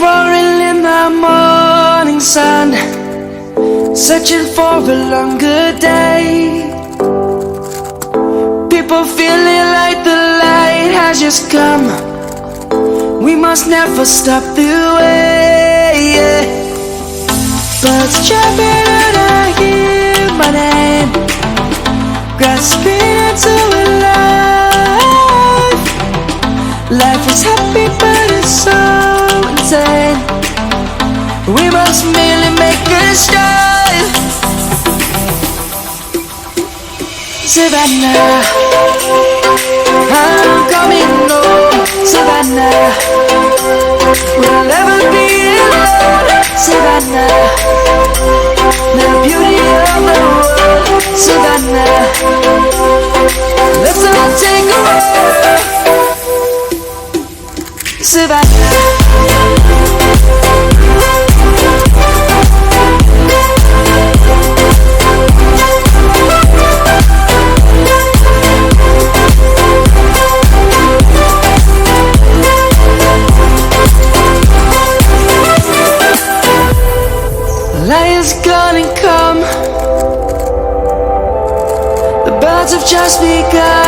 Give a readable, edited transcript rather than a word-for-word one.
roaring in the morning sun, searching for a longer day. People feeling like the light has just come. We must never stop the way, yeah. Birds jumping and I hear my name, grasping into a life. Life is happy but it's so insane. We must merely make a start. Savannah, I'm coming home. Savannah, we'll never be alone. Savannah, the beauty of the world. Savannah, let's all take a walk. Savannah. Lion's gonna come. The birds have just begun.